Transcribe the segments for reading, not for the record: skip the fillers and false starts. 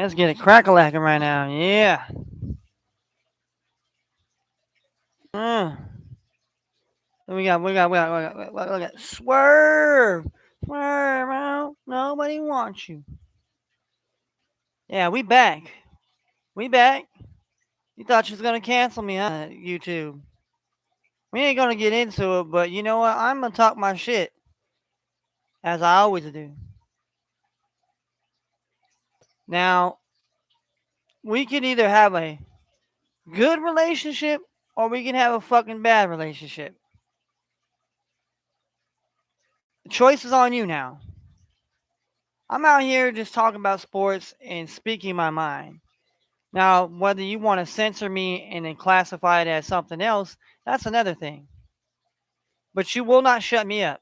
Let's get it crack-a-lacking right now. Yeah. Uh, we got Swerve. Swerve out. Nobody wants you. Yeah, we back. We back. You thought she was gonna cancel me, huh? YouTube. We ain't gonna get into it, but you know what? I'm gonna talk my shit as I always do. Now, we can either have a good relationship or we can have a fucking bad relationship. The choice is on you now. I'm out here just talking about sports and speaking my mind. Now, whether you want to censor me and then classify it as something else, that's another thing. But you will not shut me up.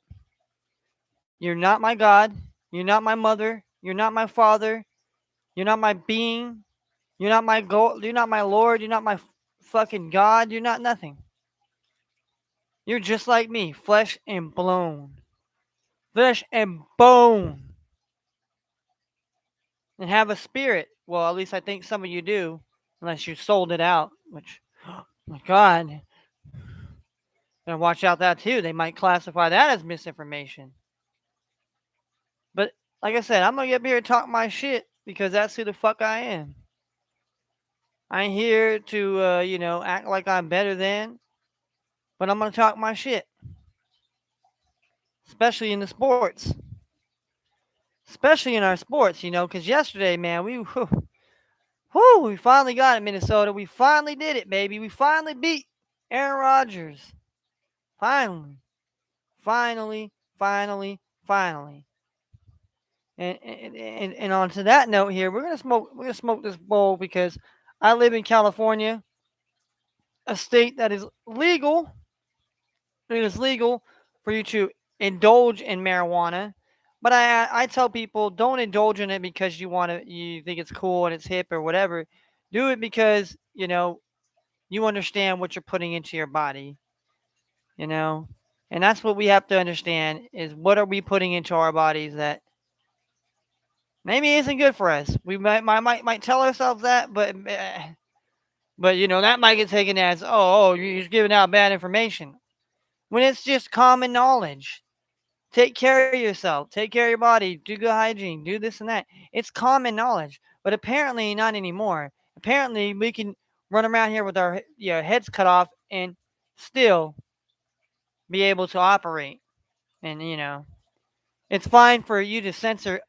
You're not my God. You're not my mother. You're not my father. You're not my being. You're not my goal. You're not my Lord. You're not my fucking God. You're not nothing. You're just like me, flesh and bone. Flesh and bone. And have a spirit. Well, at least I think some of you do, unless you sold it out. Which, oh my God, gotta watch out that too. They might classify that as misinformation. But like I said, I'm gonna get up here and talk my shit because that's who the fuck I am. I ain't here to, act like I'm better than, but I'm gonna talk my shit, especially in the sports, especially in our sports. Because yesterday, man, we finally got it, Minnesota. We finally did it, baby. We finally beat Aaron Rodgers. Finally, finally, finally, finally. And on to that note here, we're gonna smoke this bowl because I live in California, a state that is legal. It is legal for you to indulge in marijuana, but I tell people don't indulge in it because you think it's cool and it's hip or whatever. Do it because you understand what you're putting into your body. You know, and that's what we have to understand is what are we putting into our bodies that maybe isn't good for us. We might tell ourselves that, but that might get taken as you're just giving out bad information when it's just common knowledge. Take care of yourself. Take care of your body. Do good hygiene. Do this and that. It's common knowledge, but apparently not anymore. Apparently we can run around here with our heads cut off and still be able to operate. And it's fine for you to censor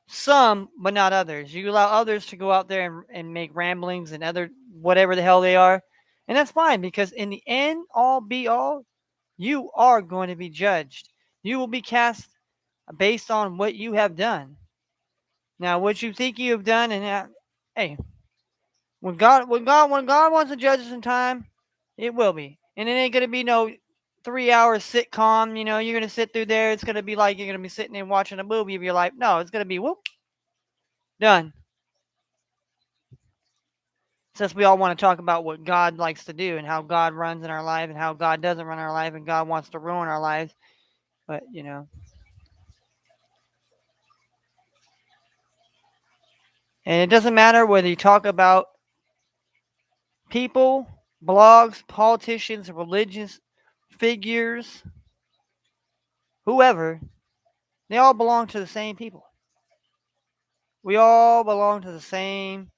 some, but not others. You allow others to go out there and make ramblings and other whatever the hell they are. And that's fine because in the end, all be all, you are going to be judged. You will be cast based on what you have done. Now, what you think you have done, and hey, when God wants to judge us in time, it will be, and it ain't gonna be no 3 hour sitcom. You're gonna sit through there. It's gonna be like you're gonna be sitting there watching a movie of your life. No, it's gonna be whoop done. Since we all want to talk about what God likes to do and how God runs in our life and how God doesn't run our life and God wants to ruin our lives, but and it doesn't matter whether you talk about people, blogs, politicians, religious figures, whoever, they all belong to the same people. We all belong to the same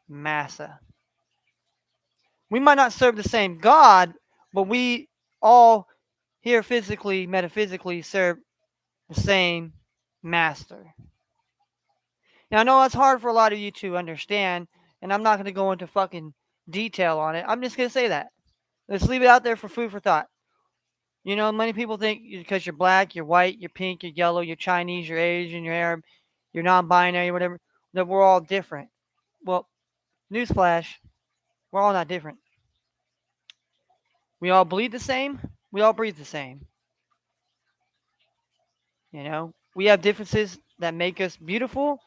massa. We might not serve the same God, but we all here physically, metaphysically serve the same master. Now I know that's hard for a lot of you to understand, and I'm not going to go into fucking detail on it. I'm just going to say that. Let's leave it out there for food for thought. Many people think because you're black, you're white, you're pink, you're yellow, you're Chinese, you're Asian, you're Arab, you're non-binary, whatever, that we're all different. Well, newsflash, we're all not different. We all bleed the same. We all breathe the same. We have differences that make us beautiful,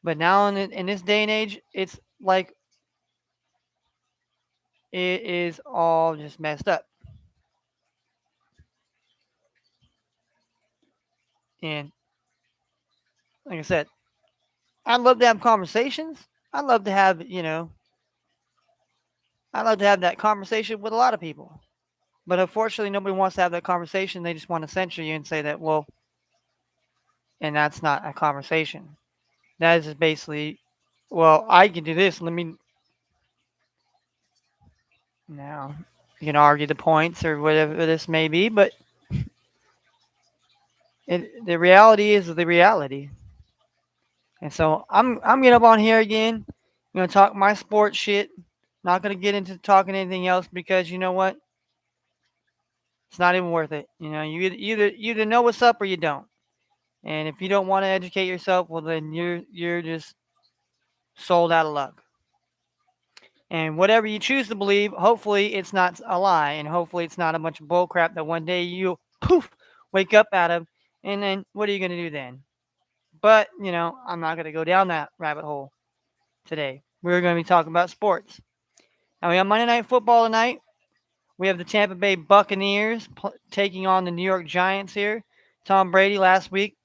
but now in this day and age, it's like it is all just messed up. And like I said, I'd love to have conversations. I'd love to have, I'd love to have that conversation with a lot of people. But unfortunately, nobody wants to have that conversation. They just want to censor you and say that, well, and that's not a conversation. That is just basically, well, I can do this. Let me now. You can argue the points or whatever this may be, but the reality is the reality. And so I'm getting up on here again. I'm gonna talk my sports shit. Not gonna get into talking anything else because you know what? It's not even worth it. You either know what's up or you don't. And if you don't want to educate yourself, well then you're just sold out of luck. And whatever you choose to believe, hopefully it's not a lie, and hopefully it's not a bunch of bullcrap that one day you poof wake up out of, and then what are you gonna do then? But I'm not gonna go down that rabbit hole today. We're gonna be talking about sports. Now we have Monday Night Football tonight. We have the Tampa Bay Buccaneers taking on the New York Giants here. Tom Brady last week.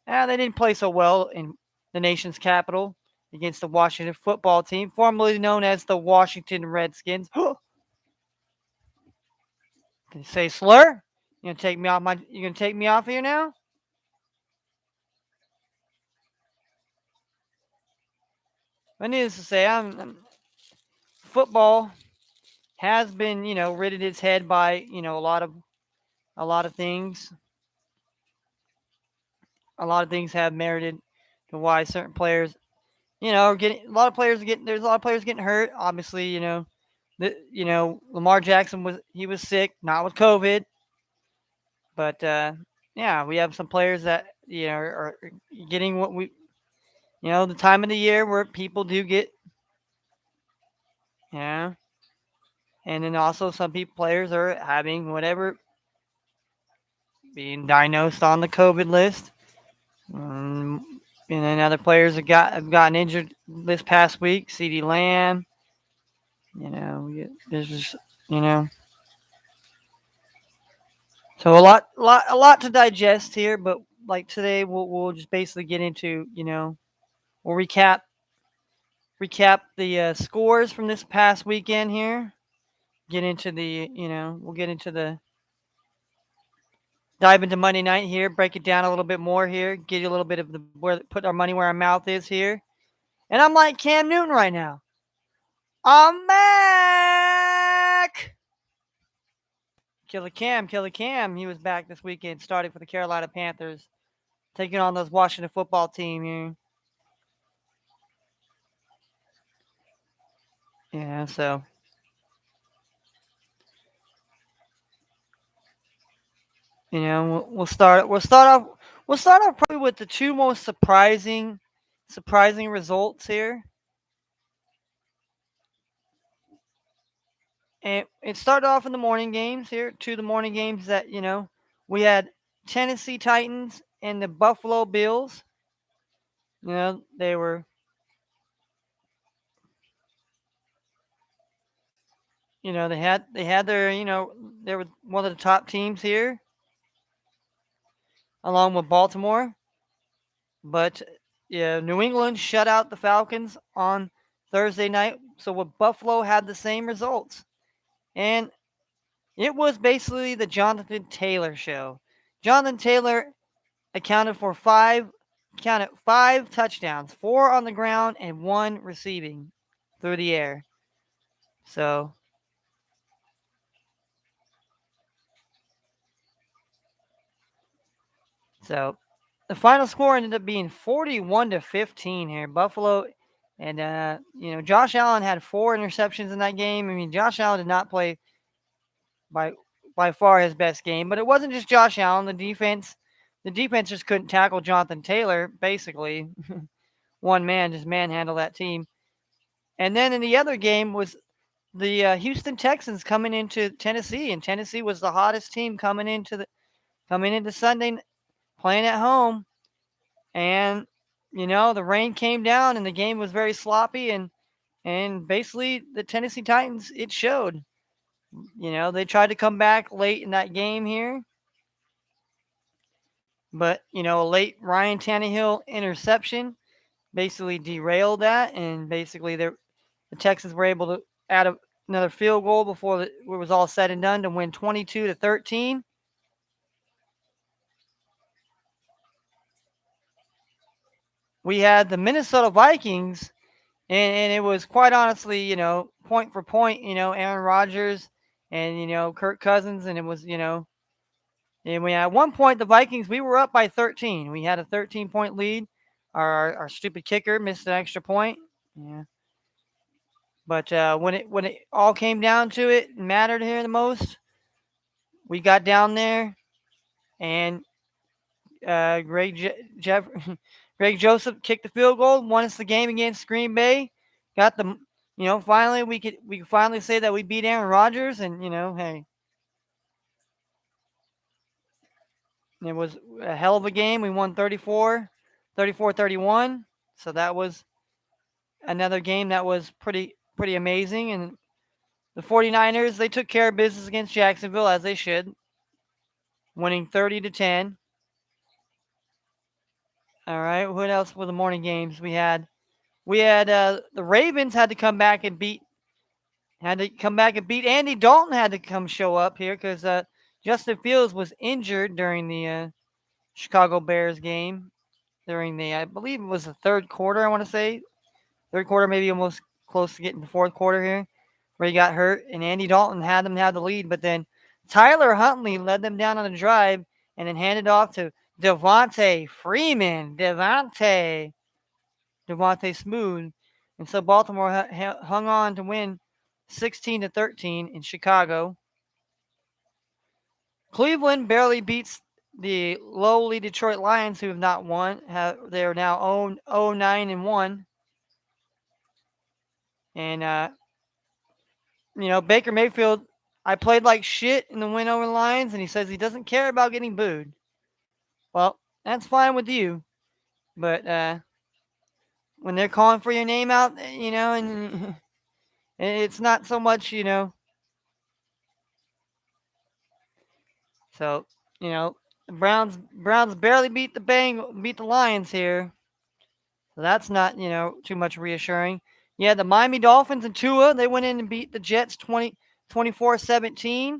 They didn't play so well in the nation's capital against the Washington football team, formerly known as the Washington Redskins. Can you say slur? You gonna take me off You gonna take me off here now? But needless to say, football has been ridded its head by a lot of things. A lot of things have merited to why certain players are getting a lot of players getting there's a lot of players getting hurt. Obviously, Lamar Jackson was sick, not with COVID, but yeah, we have some players that are getting what we the time of the year where people do get yeah, and then also some people players are having whatever being diagnosed on the COVID list. And then other players have gotten injured this past week. CeeDee Lamb, there's just you know so a lot to digest here. But like today, we'll just basically get into we'll recap the scores from this past weekend here. Get into the we'll get into the dive into Monday night here. Break it down a little bit more here. Get you a little bit of the where put our money where our mouth is here. And I'm like Cam Newton right now. I'm back. Killer Cam. He was back this weekend, starting for the Carolina Panthers, taking on those Washington football team here. Yeah, so we'll start off probably with the two most surprising results here. And it started off in the morning games here. Two of the morning games that we had Tennessee Titans and the Buffalo Bills. They were they had their they were one of the top teams here along with Baltimore. But yeah, New England shut out the Falcons on Thursday night. So with Buffalo had the same results. And it was basically the Jonathan Taylor show. Jonathan Taylor accounted for five touchdowns, four on the ground and one receiving through the air. So so the final score ended up being 41-15 here. Buffalo and Josh Allen had four interceptions in that game. I mean, Josh Allen did not play by by far his best game, but it wasn't just Josh Allen. The defense just couldn't tackle Jonathan Taylor. Basically, one man just manhandled that team. And then in the other game was the Houston Texans coming into Tennessee, and Tennessee was the hottest team coming into Sunday, playing at home. And the rain came down, and the game was very sloppy, and basically the Tennessee Titans, it showed. They tried to come back late in that game here, but a late Ryan Tannehill interception basically derailed that, and basically the Texans were able to add another field goal before it was all said and done to win 22-13. We had the Minnesota Vikings, and it was quite honestly, point for point, Aaron Rodgers and Kirk Cousins, and it was, and we at one point the Vikings we were up by 13. We had a 13-point lead. Our stupid kicker missed an extra point. Yeah. But when it all came down to it, mattered here the most. We got down there, and Greg Joseph kicked the field goal, won us the game against Green Bay. Got the, finally we could finally say that we beat Aaron Rodgers, and hey, it was a hell of a game. We won 34-31. So that was another game that was pretty amazing. And the 49ers, they took care of business against Jacksonville as they should, winning 30-10. All right, what else were the morning games we had? The Ravens had to come back and beat Andy Dalton had to come show up here because Justin Fields was injured during the Chicago Bears game during I believe it was the third quarter. I want to say third quarter, maybe almost close to getting the fourth quarter here, where he got hurt, and Andy Dalton had them have the lead, but then Tyler Huntley led them down on a drive and then handed off to Devontae Freeman. Devontae Smooth. And so Baltimore hung on to win 16-13 in Chicago. Cleveland barely beats the lowly Detroit Lions, who have not won. They're now 0-9-1. And, Baker Mayfield, I played like shit in the win over the Lions, and he says he doesn't care about getting booed. Well, that's fine with you. But when they're calling for your name out, and it's not so much, So, the Browns barely beat the Lions here. So that's not, too much reassuring. Yeah, the Miami Dolphins and Tua, they went in and beat the Jets 24-17.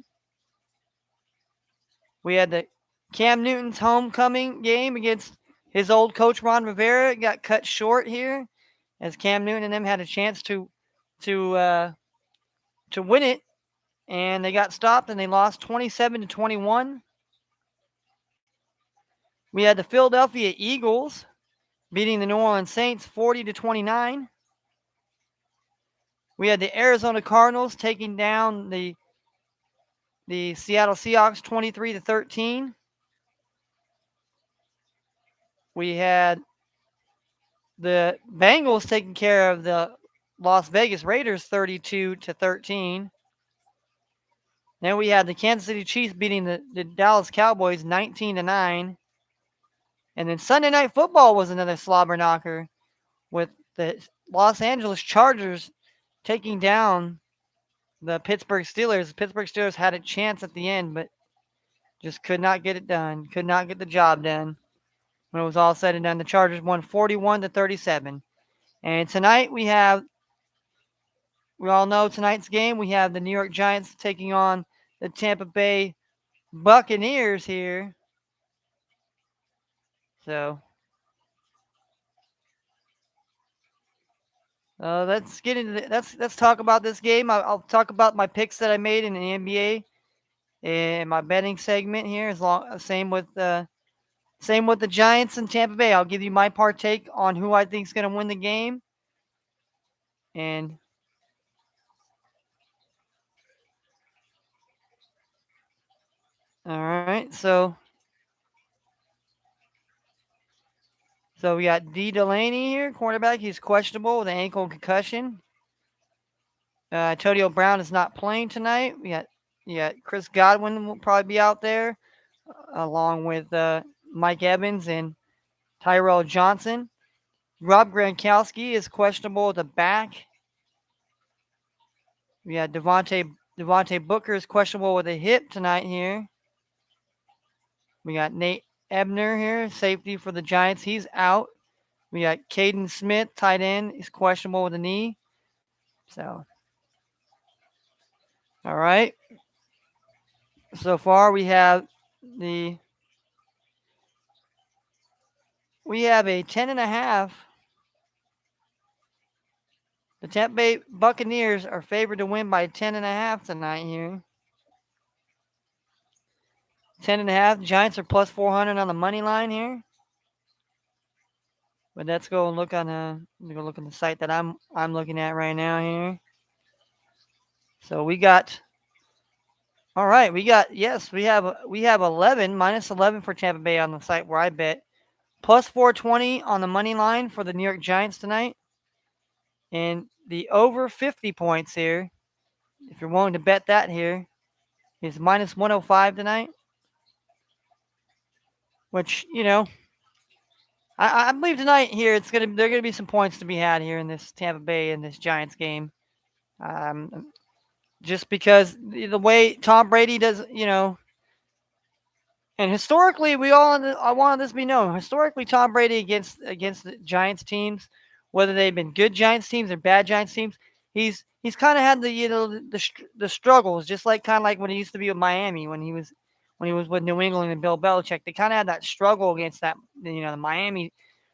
We had the Cam Newton's homecoming game against his old coach Ron Rivera. It got cut short here as Cam Newton and them had a chance to win it, and they got stopped and they lost 27-21. We had the Philadelphia Eagles beating the New Orleans Saints 40-29. We had the Arizona Cardinals taking down the Seattle Seahawks 23-13. We had the Bengals taking care of the Las Vegas Raiders 32-13. Then we had the Kansas City Chiefs beating the Dallas Cowboys 19-9. And then Sunday Night Football was another slobber knocker with the Los Angeles Chargers taking down the Pittsburgh Steelers. The Pittsburgh Steelers had a chance at the end, but just could not get it done. Could not get the job done. When it was all said and done, the Chargers won 41-37. And tonight we all know tonight's game, we have the New York Giants taking on the Tampa Bay Buccaneers here. So let's get into let's talk about this game. I'll talk about my picks that I made in the NBA and my betting segment here. Same with the Giants and Tampa Bay. I'll give you my partake on who I think is going to win the game. And all right, so we got D. Delaney here, cornerback. He's questionable with an ankle concussion. Antonio Brown is not playing tonight. We got Chris Godwin will probably be out there, along with Mike Evans and Tyrell Johnson. Rob Gronkowski is questionable at the back. We got Devontae Booker is questionable with a hip tonight here. We got Nate Ebner here, safety for the Giants. He's out. We got Caden Smith, tight end. He's questionable with a knee. So, all right. So far, we have a 10.5. The Tampa Bay Buccaneers are favored to win by 10.5 tonight here. 10.5. Giants are plus 400 on the money line here. But let's go and look on the site that I'm looking at right now here. So we got all right, we have 11 minus 11 for Tampa Bay on the site where I bet. Plus 420 on the money line for the New York Giants tonight. And the over 50 points here, if you're willing to bet that here, is minus 105 tonight. Which, I believe tonight here there are gonna be some points to be had here in this Tampa Bay and this Giants game. Just because the way Tom Brady does, and historically I want this to be known. Historically, Tom Brady against the Giants teams, whether they've been good Giants teams or bad Giants teams, he's kind of had the struggles, just like kind of like when he used to be with Miami when he was with New England and Bill Belichick. They kind of had that struggle against that, the Miami.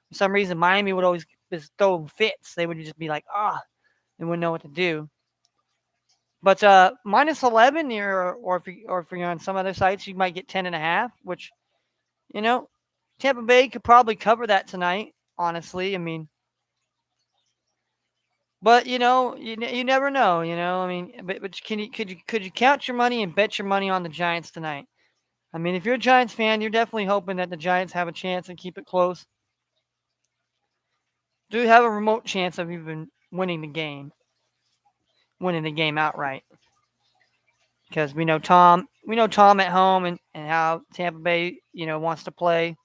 For some reason, Miami would always just throw fits. They would just be like, they wouldn't know what to do. But minus 11, or if you're on some other sites, you might get 10.5, which, Tampa Bay could probably cover that tonight. Honestly, I mean, but you never know. I mean, but could you count your money and bet your money on the Giants tonight? I mean, if you're a Giants fan, you're definitely hoping that the Giants have a chance and keep it close. Do have a remote chance of even winning the game outright. Because we know Tom at home and how Tampa Bay, wants to play,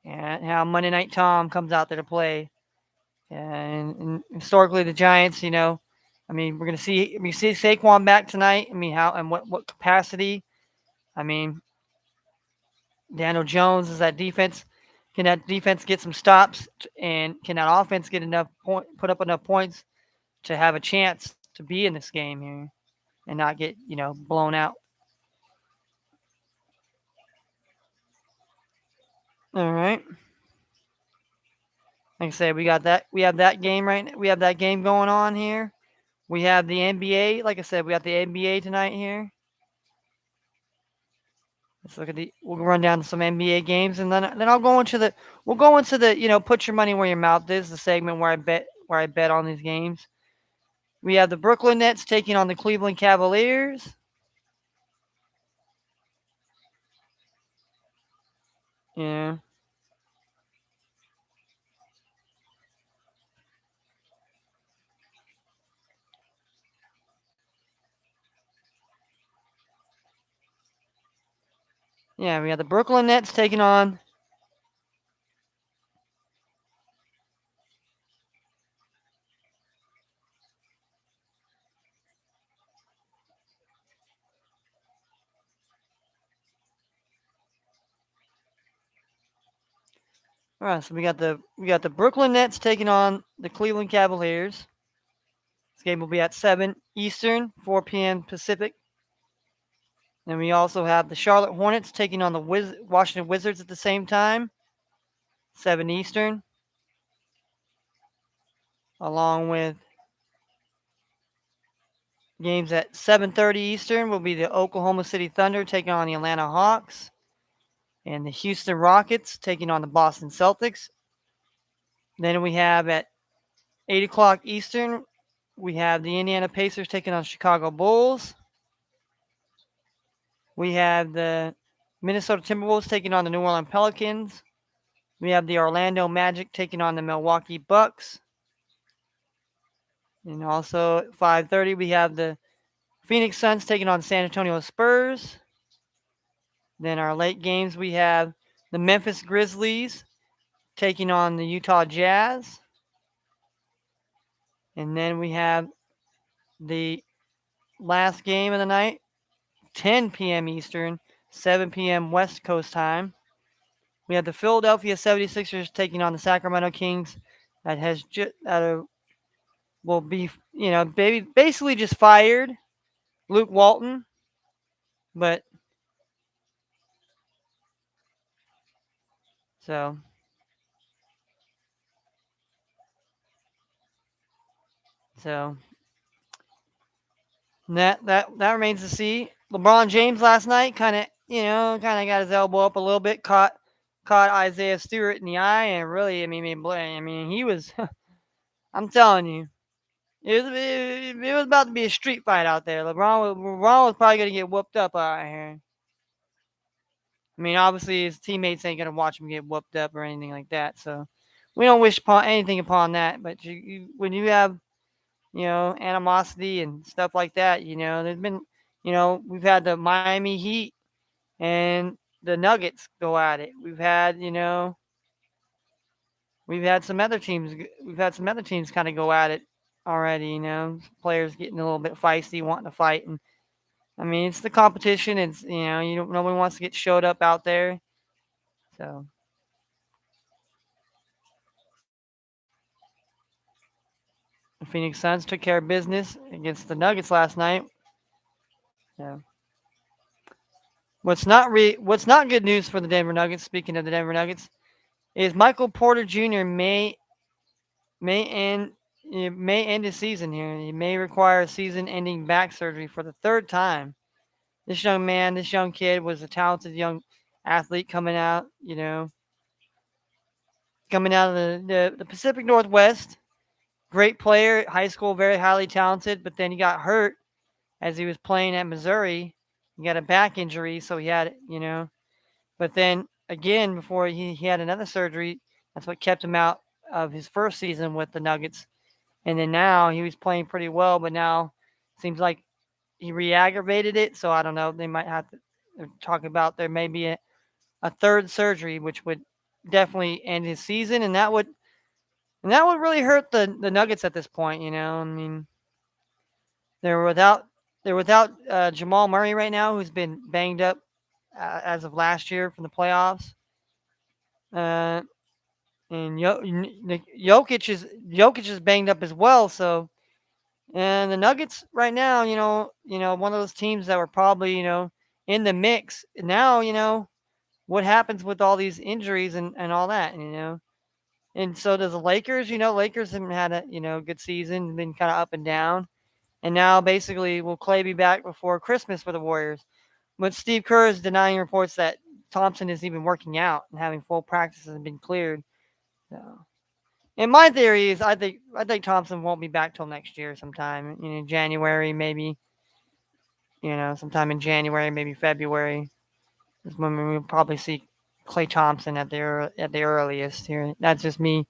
and how Monday Night Tom comes out there to play. And historically, the Giants, I mean, we see Saquon back tonight. I mean, how and what capacity? I mean, Daniel Jones is that defense. Can that defense get some stops? And can that offense put up enough points to have a chance to be in this game here and not get blown out? All right. Like I said, we have that game we have that game going on here. We have the NBA. Like I said, we got the NBA tonight here. Let's look at we'll run down some NBA games, and then we'll go into the put your money where your mouth is, the segment where I bet on these games. We have the Brooklyn Nets taking on the Cleveland Cavaliers. Yeah. Yeah, we have the Brooklyn Nets taking on. All right, so we got the Brooklyn Nets taking on the Cleveland Cavaliers. This game will be at 7 Eastern, 4 p.m. Pacific. And we also have the Charlotte Hornets taking on the Washington Wizards at the same time, 7 Eastern. Along with games at 7:30 Eastern will be the Oklahoma City Thunder taking on the Atlanta Hawks, and the Houston Rockets taking on the Boston Celtics. Then we have at 8 o'clock Eastern, we have the Indiana Pacers taking on Chicago Bulls. We have the Minnesota Timberwolves taking on the New Orleans Pelicans. We have the Orlando Magic taking on the Milwaukee Bucks. And also at 5:30, we have the Phoenix Suns taking on San Antonio Spurs. Then our late games, we have the Memphis Grizzlies taking on the Utah Jazz. And then we have the last game of the night, 10 p.m. Eastern, 7 p.m. West Coast time. We have the Philadelphia 76ers taking on the Sacramento Kings. That will be, basically just fired Luke Walton, but so so that remains to see. LeBron James last night kind of got his elbow up a little bit, caught Isaiah Stewart in the eye, and really, he was. I'm telling you, it was about to be a street fight out there. LeBron was probably gonna get whooped up out here. I mean, obviously his teammates ain't gonna watch him get whooped up or anything like that. So we don't wish upon anything upon that. But when you have animosity and stuff like that, there's been, we've had the Miami Heat and the Nuggets go at it. We've had some other teams. We've had some other teams kind of go at it already. Players getting a little bit feisty, wanting to fight, and I mean it's the competition. It's nobody wants to get showed up out there. So the Phoenix Suns took care of business against the Nuggets last night. So what's not good news for the Denver Nuggets? Speaking of the Denver Nuggets, is Michael Porter Jr. may end may end his season here. He may require season-ending back surgery for the third time. This young kid was a talented young athlete coming out of the Pacific Northwest. Great player, high school, very highly talented, but then he got hurt as he was playing at Missouri. He got a back injury, so he had. But then again, before he had another surgery, that's what kept him out of his first season with the Nuggets. And then now he was playing pretty well, but now seems like he re-aggravated it. So I don't know. They might have to talk about there may be a third surgery, which would definitely end his season, and that would really hurt the Nuggets at this point. I mean, they're without Jamal Murray right now, who's been banged up as of last year from the playoffs. Uh, and Jokic is banged up as well. So, and the Nuggets right now, one of those teams that were probably in the mix. Now, what happens with all these injuries and all that. And so does the Lakers. Lakers haven't had a good season, been kind of up and down. And now basically, will Clay be back before Christmas for the Warriors? But Steve Kerr is denying reports that Thompson is even working out and having full practices and been cleared. So, and my theory is, I think Thompson won't be back till next year sometime. January maybe. Sometime in January, maybe February is when we'll probably see Clay Thompson at the earliest here. That's just me.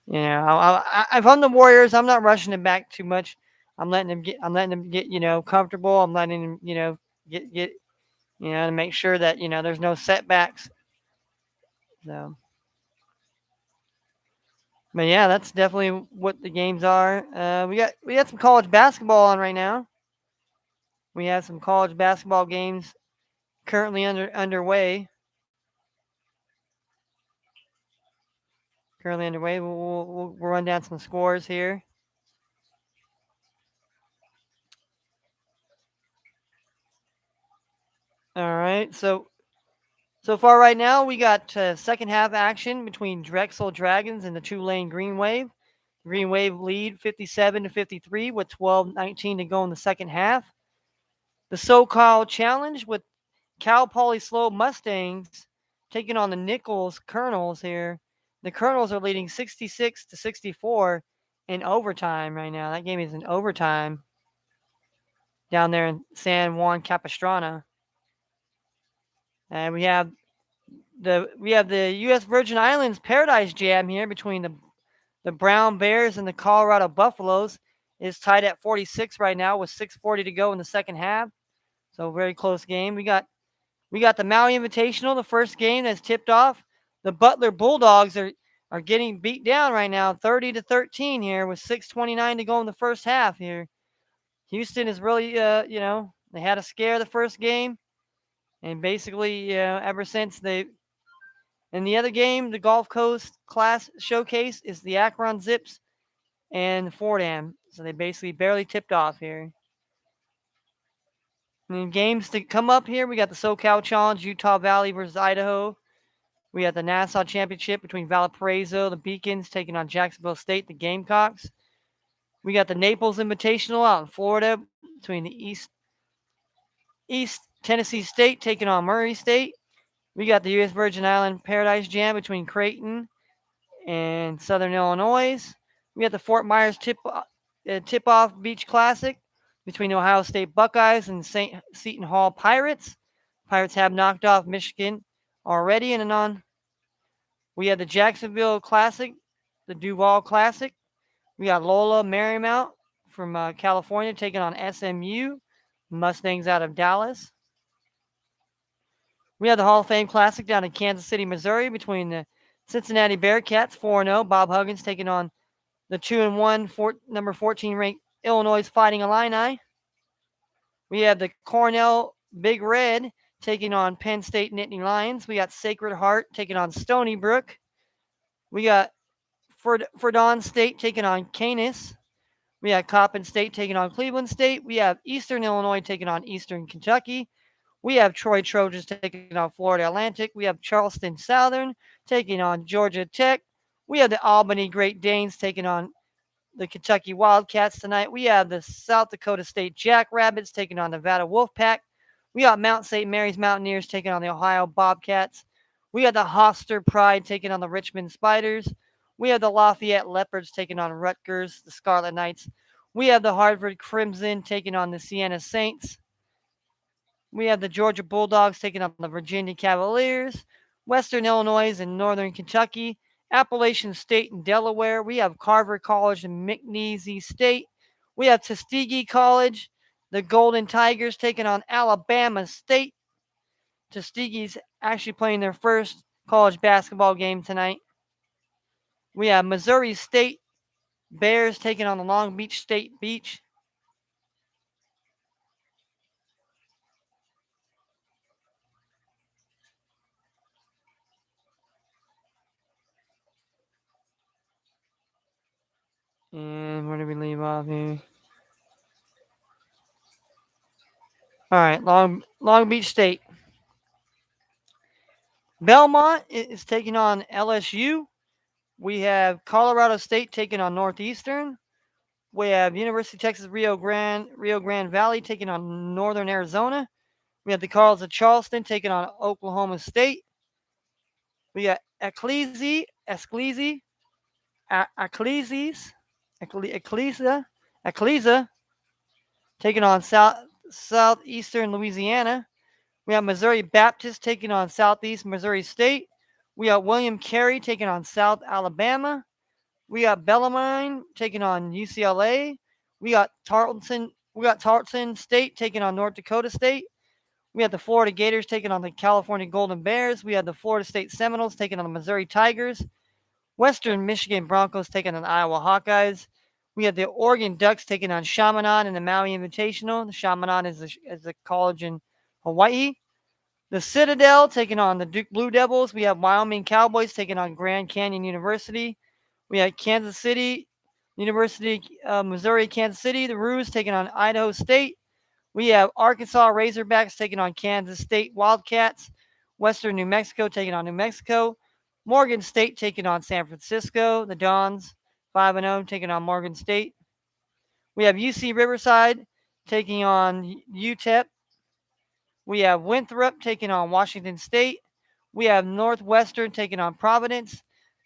If I'm the Warriors, I'm not rushing him back too much. I'm letting him get comfortable. I'm letting him get to make sure that there's no setbacks. So, but yeah, that's definitely what the games are. We got some college basketball on right now. We have some college basketball games currently underway. Currently underway. We'll run down some scores here. All right. So far right now, we got second half action between Drexel Dragons and the Tulane Green Wave. Green Wave lead 57-53 with 12:19 to go in the second half. The SoCal Challenge with Cal Poly Slow Mustangs taking on the Nichols Colonels here. The Colonels are leading 66-64 in overtime right now. That game is in overtime down there in San Juan Capistrano. And we have the U.S. Virgin Islands Paradise Jam here between the Brown Bears and the Colorado Buffaloes. Is tied at 46 right now with 6:40 to go in the second half. So very close game. We got the Maui Invitational, the first game that's tipped off. The Butler Bulldogs are getting beat down right now, 30-13 here with 6:29 to go in the first half here. Houston is really they had a scare the first game, and basically ever since And the other game, the Gulf Coast Class Showcase, is the Akron Zips and Fordham. So they basically barely tipped off here. And then games to come up here, we got the SoCal Challenge, Utah Valley versus Idaho. We got the Nassau Championship between Valparaiso, the Beacons, taking on Jacksonville State, the Gamecocks. We got the Naples Invitational out in Florida between the East Tennessee State taking on Murray State. We got the U.S. Virgin Island Paradise Jam between Creighton and Southern Illinois. We got the Fort Myers Tip-Off Beach Classic between Ohio State Buckeyes and St. Seton Hall Pirates. Pirates have knocked off Michigan already in and on. We had the Jacksonville Classic, the Duval Classic. We got Loyola Marymount from California taking on SMU, Mustangs out of Dallas. We had the Hall of Fame Classic down in Kansas City, Missouri between the Cincinnati Bearcats, 4-0. Bob Huggins taking on the 2-1, number 14 ranked Illinois Fighting Illini. We have the Cornell Big Red taking on Penn State Nittany Lions. We got Sacred Heart taking on Stony Brook. We got Fordon State taking on Canis. We have Coppin State taking on Cleveland State. We have Eastern Illinois taking on Eastern Kentucky. We have Troy Trojans taking on Florida Atlantic. We have Charleston Southern taking on Georgia Tech. We have the Albany Great Danes taking on the Kentucky Wildcats tonight. We have the South Dakota State Jackrabbits taking on Nevada Wolfpack. We got Mount St. Mary's Mountaineers taking on the Ohio Bobcats. We got the Hoster Pride taking on the Richmond Spiders. We have the Lafayette Leopards taking on Rutgers, the Scarlet Knights. We have the Harvard Crimson taking on the Siena Saints. We have the Georgia Bulldogs taking on the Virginia Cavaliers. Western Illinois and Northern Kentucky. Appalachian State and Delaware. We have Carver College and McNeese State. We have Tuskegee College, the Golden Tigers taking on Alabama State. Tuskegee's actually playing their first college basketball game tonight. We have Missouri State Bears taking on the Long Beach State Beach. And where did we leave off here? All right, Long Beach State. Belmont is taking on LSU. We have Colorado State taking on Northeastern. We have University of Texas Rio Grande Valley taking on Northern Arizona. We have the Carls of Charleston taking on Oklahoma State. We got Ecclesia taking on Southeastern Louisiana. We have Missouri Baptist taking on Southeast Missouri State. We got William Carey taking on South Alabama. We got Bellarmine taking on UCLA. We got Tarleton State taking on North Dakota State. We have the Florida Gators taking on the California Golden Bears. We have the Florida State Seminoles taking on the Missouri Tigers. Western Michigan Broncos taking on the Iowa Hawkeyes. We have the Oregon Ducks taking on Chaminade in the Maui Invitational. The Chaminade is a college in Hawaii. The Citadel taking on the Duke Blue Devils. We have Wyoming Cowboys taking on Grand Canyon University. We have Kansas City University, Missouri, Kansas City. The Roos taking on Idaho State. We have Arkansas Razorbacks taking on Kansas State Wildcats. Western New Mexico taking on New Mexico. Morgan State taking on San Francisco. The Dons, 5-0, taking on Morgan State. We have UC Riverside taking on UTEP. We have Winthrop taking on Washington State. We have Northwestern taking on Providence.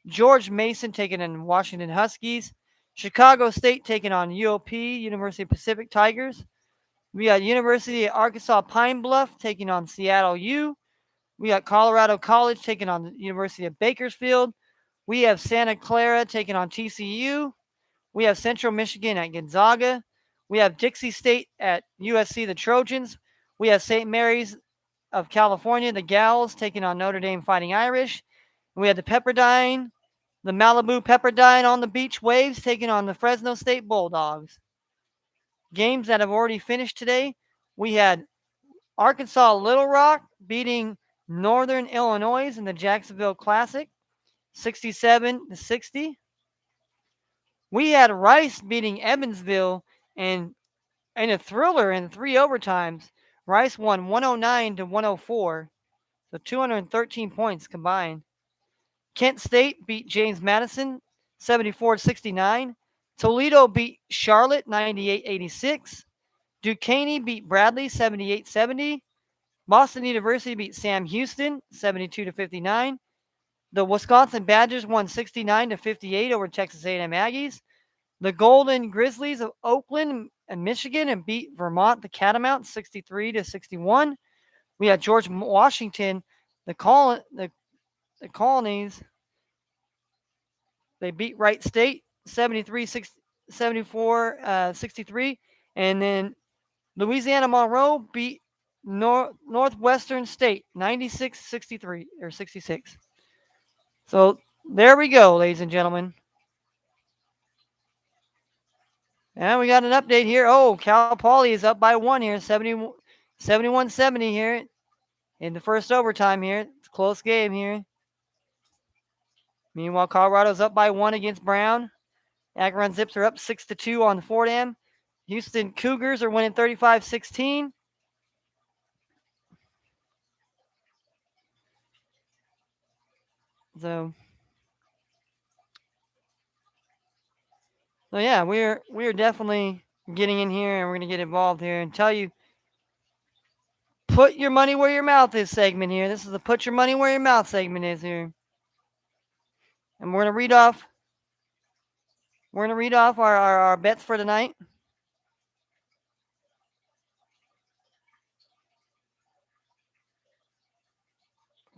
George Mason taking on Washington Huskies. Chicago State taking on UOP, University of Pacific Tigers. We got University of Arkansas Pine Bluff taking on Seattle U. We got Colorado College taking on the University of Bakersfield. We have Santa Clara taking on TCU. We have Central Michigan at Gonzaga. We have Dixie State at USC, the Trojans. We have St. Mary's of California, the Gals, taking on Notre Dame Fighting Irish. We have the Pepperdine, the Malibu Pepperdine on the Beach Waves, taking on the Fresno State Bulldogs. Games that have already finished today. We had Arkansas Little Rock beating Northern Illinois in the Jacksonville Classic, 67-60. We had Rice beating Evansville in a thriller in 3 overtimes. Rice won 109-104, so 213 points combined. Kent State beat James Madison 74-69. Toledo beat Charlotte 98-86. Duquesne beat Bradley 78-70. Boston University beat Sam Houston 72-59. The Wisconsin Badgers won 69-58 over Texas A&M Aggies. The Golden Grizzlies of Oakland and Michigan and beat Vermont the Catamounts 63-61. We had George Washington, the Colonies. They beat Wright State 63 and then Louisiana Monroe beat Northwestern State 96-63 or 66. So there we go, ladies and gentlemen. And we got an update here. Oh, Cal Poly is up by 1 here, 71-70 here in the first overtime here. It's a close game here. Meanwhile, Colorado's up by 1 against Brown. Akron Zips are up 6-2 on Fordham. Houston Cougars are winning 35-16. So yeah, we're definitely getting in here, and we're gonna get involved here and tell you, put your money where your mouth is segment here. This is the put your money where your mouth segment is here, and we're gonna read off. Our bets for tonight.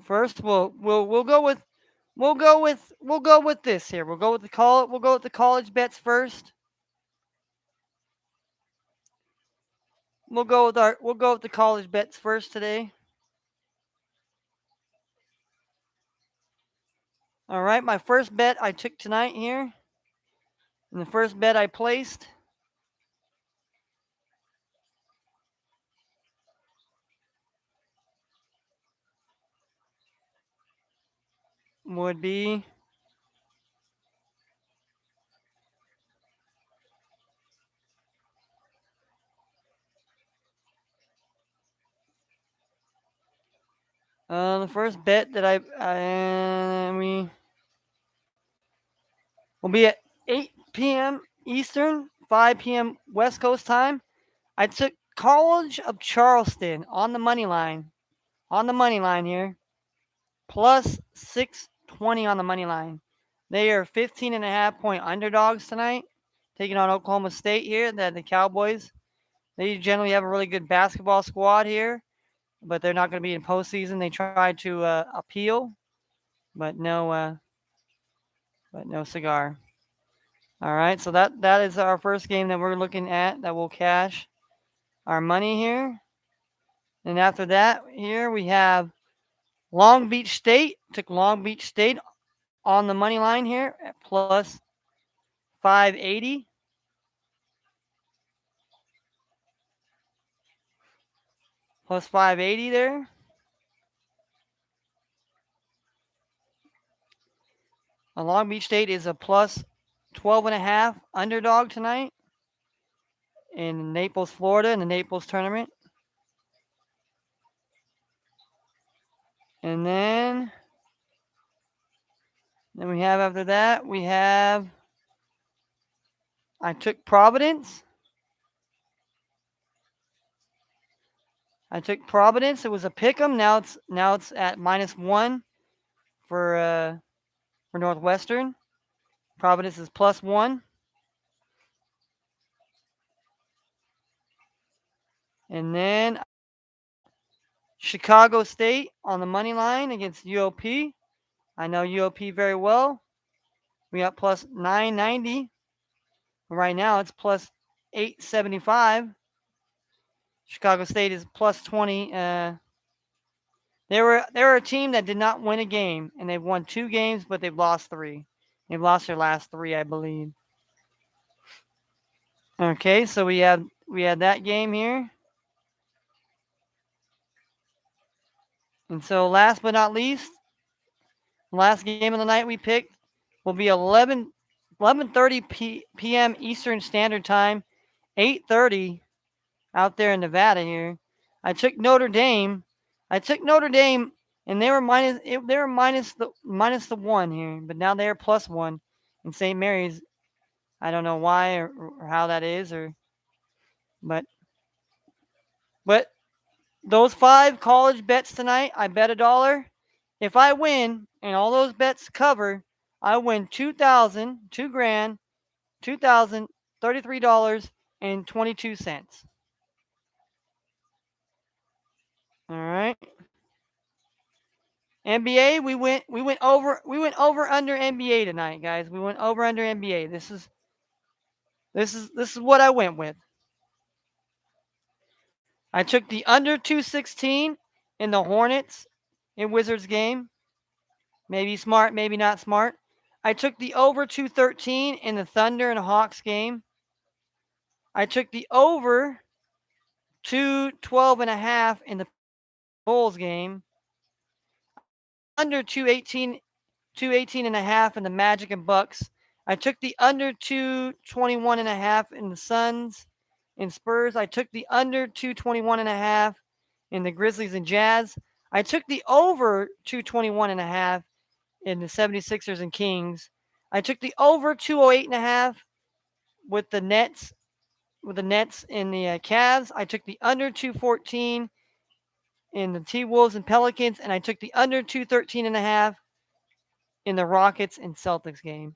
First, we'll go with this here. We'll go with the college bets first. We'll go with the college bets first today. All right, my first bet I took tonight here, and the first bet I placed would be the first bet that we will be at 8 p.m. Eastern, 5 p.m. West Coast time. I took College of Charleston on the money line. On the money line here. Plus 620 on the money line. They are 15.5-point underdogs tonight, taking on Oklahoma State here. The Cowboys. They generally have a really good basketball squad here, but they're not going to be in postseason. They tried to appeal, but no cigar. All right, so that is our first game that we're looking at that will cash our money here. And after that, here we have Long Beach State. Took Long Beach State on the money line here at plus 580. Plus 580 there. Long Beach State is a plus 12.5 underdog tonight in Naples, Florida, in the Naples tournament. And then we have after that, I took Providence. It was a pick 'em. Now it's at -1 for Northwestern. Providence is +1. And then Chicago State on the money line against UOP. I know UOP very well. We got plus 990. Right now it's plus 875. Chicago State is plus 20. They were a team that did not win a game, and they've won 2 games, but they've lost 3. They've lost their last 3, I believe. Okay, so we had that game here. And so, last but not least, last game of the night we picked will be 11:30 p.m. Eastern Standard Time, 8:30 out there in Nevada here. I took Notre Dame. I took Notre Dame, and they were minus the one here, but now they are +1 in St. Mary's. I don't know why or how that is, but but those 5 college bets tonight, I bet $1. If I win and all those bets cover, I win 2,000, 2 grand, $2,033.22. All right. NBA, we went over under NBA tonight, guys. We went over under NBA. This is what I went with. I took the under 216 in the Hornets in Wizards game. Maybe smart, maybe not smart. I took the over 213 in the Thunder and Hawks game. I took the over 212.5 in the Bulls game. Under 218.5 in the Magic and Bucks. I took the under 221.5 in the Suns and Spurs. I took the under 221.5 in the Grizzlies and Jazz. I took the over 221.5 in the 76ers and Kings. I took the over 208.5 with the Nets in the Cavs. I took the under 214 in the T-Wolves and Pelicans, and I took the under 213.5 in the Rockets and Celtics game.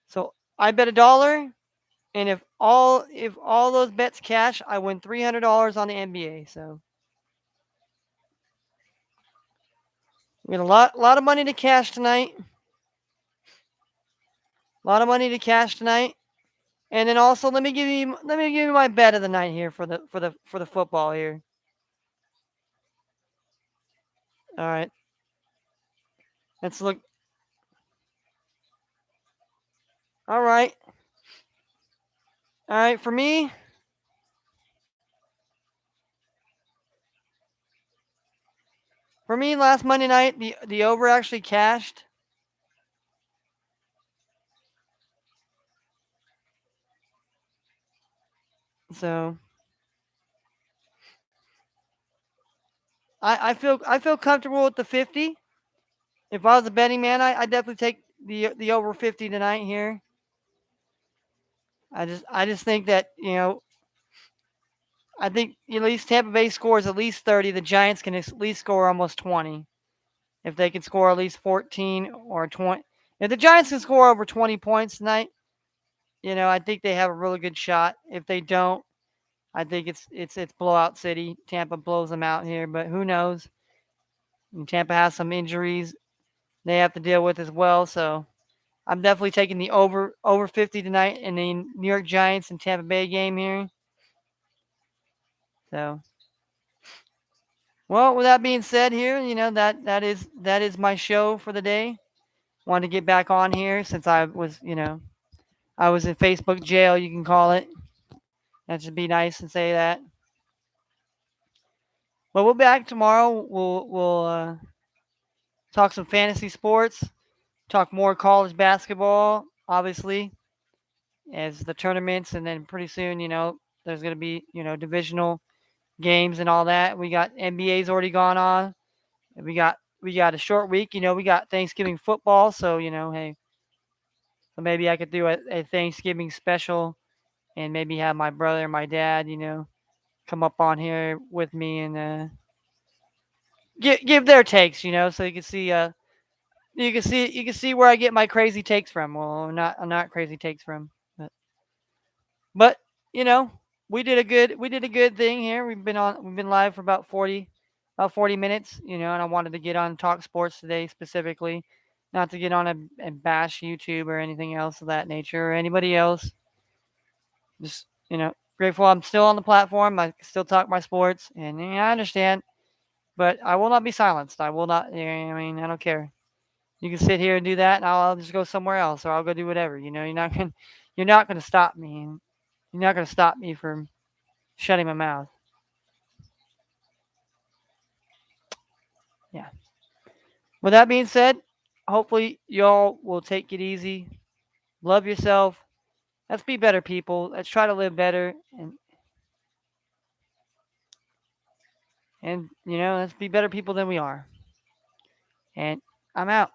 So I bet $1, and if all those bets cash, I win $300 on the NBA. So we got a lot of money to cash tonight. A lot of money to cash tonight. And then also let me give you my bet of the night here for the football here. All right. Let's look. All right. All right, for me last Monday night the over actually cashed. So I feel comfortable with the 50. If I was a betting man, I definitely take the over 50 tonight here. I just think that, I think at least Tampa Bay scores at least 30. The Giants can at least score almost 20. If they can score at least 14 or 20. If the Giants can score over 20 points tonight, I think they have a really good shot. If they don't, I think it's blowout city. Tampa blows them out here, but who knows? And Tampa has some injuries they have to deal with as well, so I'm definitely taking the over 50 tonight in the New York Giants and Tampa Bay game here. So, well, with that being said, here, that is my show for the day. Wanted to get back on here since I was in Facebook jail, you can call it. That should be nice and say that. But we'll be back tomorrow. We'll talk some fantasy sports, talk more college basketball, obviously, as the tournaments, and then pretty soon, there's going to be, divisional games and all that. We got NBA's already gone on. We got a short week. We got Thanksgiving football, so hey, so maybe I could do a Thanksgiving special, and maybe have my brother and my dad, come up on here with me and give their takes, so you can see where I get my crazy takes from. Well, I'm not crazy takes from, but you know, we did a good thing here. We've been live for about 40 minutes, and I wanted to get on Talk Sports today specifically, not to get on and bash YouTube or anything else of that nature or anybody else. Just grateful I'm still on the platform. I still talk my sports, and I understand, but I will not be silenced. I will not. I mean, I don't care. You can sit here and do that, and I'll just go somewhere else, or I'll go do whatever. You're not gonna stop me. You're not gonna stop me from shutting my mouth. Yeah. With that being said, hopefully y'all will take it easy. Love yourself. Let's be better people. Let's try to live better and let's be better people than we are. And I'm out.